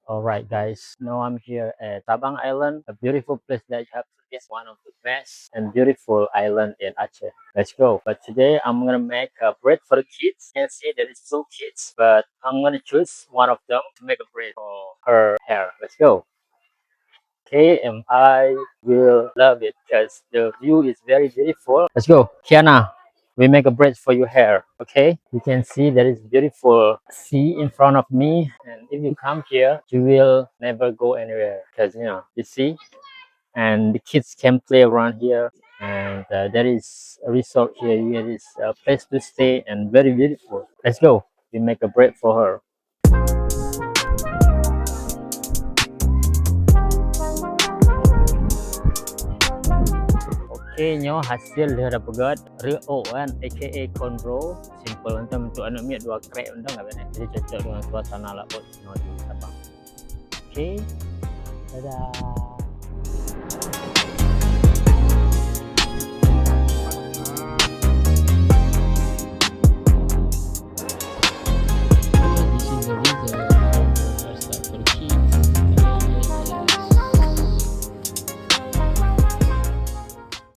Alright guys, now I'm here at Sabang Island, a beautiful place that you have to visit, one of the best and beautiful island in Aceh. Let's go. But today I'm gonna make a bread for the kids. You can see there is two kids, but I'm gonna choose one of them to make a braid for her hair. Let's go. Okay, and I will love it because the view is very beautiful. Let's go. Kiana, we make a bridge for your hair, okay? You can see there is beautiful sea in front of me. And if you come here, you will never go anywhere because, you see, and the kids can play around here. And there is a resort here. There is a place to stay and very beautiful. Let's go. We make a bread for her. Okay nyo hasil dia dah pegat reo kan aka cornrow simple untuk bentuk anak miat dua krek undang nggak benar jadi cocok dengan suasana lah buat di Sabang. Okay, dadah.